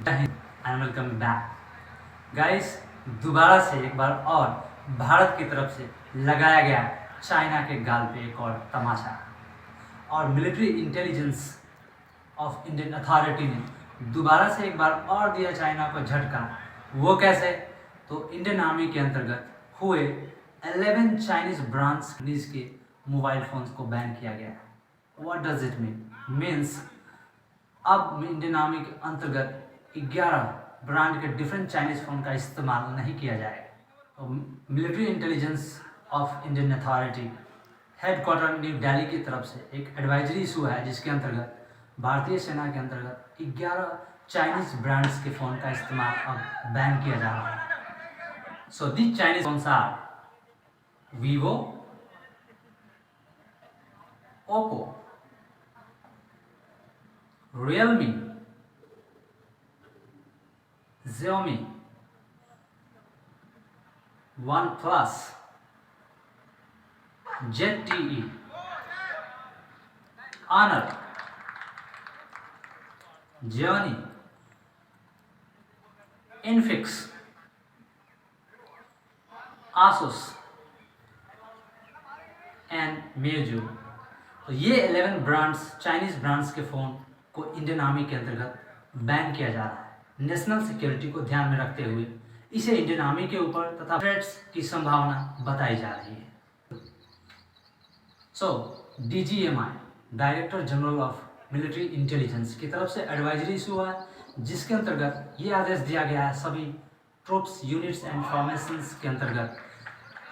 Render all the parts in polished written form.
And welcome back guys. दोबारा से एक बार और भारत की तरफ से लगाया गया चाइना के गाल पे एक और तमाचा। और military intelligence of Indian authority ने दोबारा से एक बार और दिया चाइना को झटका। वो कैसे? तो इंडियन आर्मी के अंतर्गत हुए 11 चाइनीज ब्रांड्स के मोबाइल फ़ोन्स को बैन किया गया है। व्हाट डज इट मीन्स अब इंडियन आर्मी के अंतर्गत 11 ब्रांड के डिफरेंट चाइनीज फ़ोन का इस्तेमाल नहीं किया जाएगा। तो military intelligence of Indian authority headquarter new Delhi की तरफ से एक एडवाइजरी इशू है, जिसके अंतर्गत भारतीय सेना के अंतर्गत 11 चाइनीज ब्रांड्स के फ़ोन का इस्तेमाल अब बैन किया जा रहा है। So this Chinese phones are Vivo, Oppo, Realme, Xiaomi, OnePlus, ZTE, Honor, Xiaomi, Infix, Asus and Meizu। तो ये 11 ब्रांड्स चाइनीज ब्रांड्स के फ़ोन को इंडियन आर्मी के अंतर्गत बैन किया जा रहा है। नेशनल सिक्योरिटी को ध्यान में रखते हुए इसे इंडियन आर्मी के ऊपर तथा थ्रेट्स की संभावना बताई जा रही है। सो DGMI director general of military intelligence की तरफ से एडवाइजरी इशू हुआ है, जिसके अंतर्गत ये आदेश दिया गया है सभी ट्रूप्स यूनिट्स एंड फॉर्मेशंस के अंतर्गत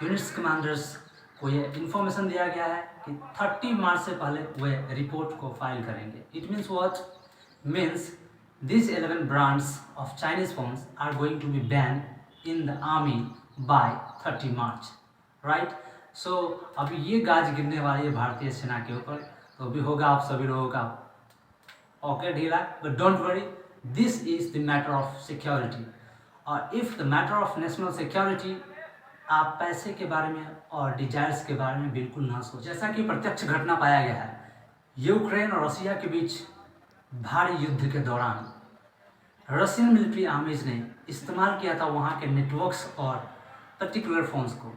यूनिट्स कमांडर्स को ये इन्फॉर्मेशन दिया गया है कि 30 मार्च से पहले वे रिपोर्ट को फाइल करेंगे। It means what? Means these 11 brands of Chinese phones are going to be banned in the army by 30 March, right? So अभी ये गाज गिरने वाली है भारतीय सेना के ऊपर, तो अभी होगा आप सभी लोगों का ओके ढीला। But don't worry, this is the matter of security. और if the matter of national security, आप पैसे के बारे में और डिजायर्स के बारे में बिल्कुल ना सोचें। जैसा कि प्रत्यक्ष घटना पाया गया है, यूक्रेन और रसिया के बीच भारी युद्ध के दौरान रशियन मिलिट्री आर्मीज ने इस्तेमाल किया था वहाँ के नेटवर्क्स और पर्टिकुलर फ़ोन्स को,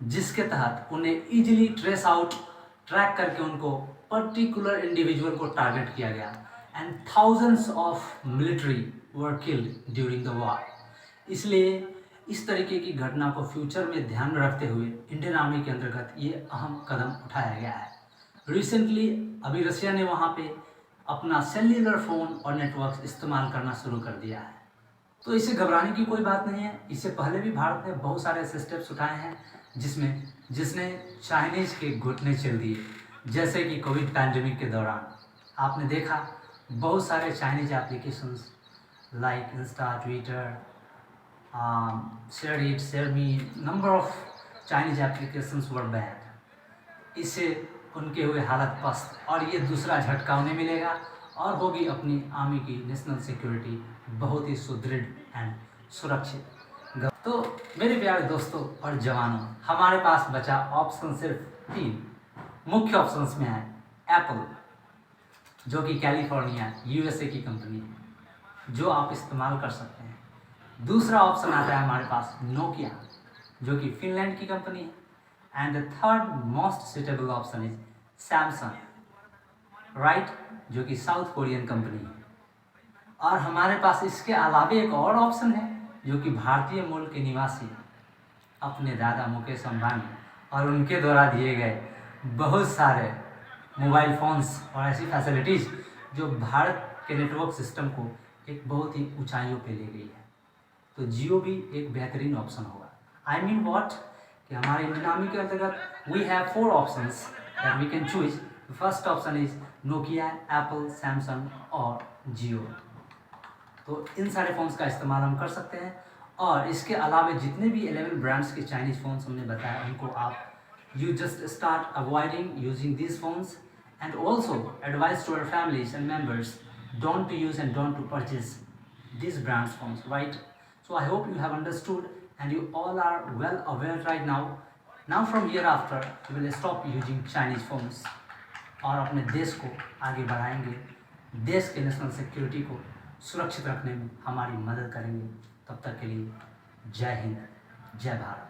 जिसके तहत उन्हें इजीली ट्रैक करके उनको पर्टिकुलर इंडिविजुअल को टारगेट किया गया and thousands of military were killed during the war. इसलिए इस तरीके की घटना को फ्यूचर में ध्यान में रखते हुए इंडियन आर्मी के अंतर्गत ये अहम कदम उठाया गया है। रिसेंटली अभी रशिया ने वहाँ पे अपना सेल्युलर फ़ोन और नेटवर्क इस्तेमाल करना शुरू कर दिया है। तो इसे घबराने की कोई बात नहीं है। इससे पहले भी भारत ने बहुत सारे ऐसे स्टेप्स उठाए हैं जिसने चाइनीज़ के घुटने चल दिए। जैसे कि कोविड पैंडेमिक के दौरान आपने देखा बहुत सारे Chinese applications like Insta, Twitter, share it, share me, number of Chinese applications were ban. इससे उनके हुए हालत पस्त, और ये दूसरा झटका उन्हें मिलेगा और होगी अपनी आर्मी की नेशनल सिक्योरिटी बहुत ही सुदृढ़ एंड सुरक्षित। तो मेरे प्यारे दोस्तों और जवानों, हमारे पास बचा ऑप्शन सिर्फ 3 मुख्य ऑप्शंस में है। एप्पल, जो कि कैलिफोर्निया USA की कंपनी है, जो आप इस्तेमाल कर सकते हैं। दूसरा ऑप्शन आता है हमारे पास नोकिया, जो कि फिनलैंड की कंपनी है। And the third most suitable option is Samsung, right, जो कि साउथ कोरियन कंपनी है। और हमारे पास इसके अलावा एक और ऑप्शन है, जो कि भारतीय मूल के निवासी अपने दादा मुकेश अंबानी और उनके द्वारा दिए गए बहुत सारे मोबाइल फ़ोन्स और ऐसी फैसिलिटीज़ जो भारत के नेटवर्क सिस्टम को एक बहुत ही ऊंचाइयों पे ले गई है। तो जियो भी एक बेहतरीन ऑप्शन होगा। आई मीन व्हाट, कि हमारे इंडियन आर्मी के अंतर्गत we have 4 options that we can choose. First option is Nokia, Apple, Samsung और जियो। तो इन सारे फ़ोन्स का इस्तेमाल हम कर सकते हैं। और इसके अलावा जितने भी 11 ब्रांड्स के चाइनीज़ फ़ोन्स हमने बताया, उनको आप you just start avoiding using these phones and also advice to our families and members don't to use and don't to purchase these brands phones, right? So I hope you have understood and you all are well aware right now. Now from hereafter we will stop using Chinese phones और अपने देश को आगे बढ़ाएंगे, देश के national security को सुरक्षित रखने में हमारी मदद करेंगे। तब तक के लिए जय हिंद, जय भारत।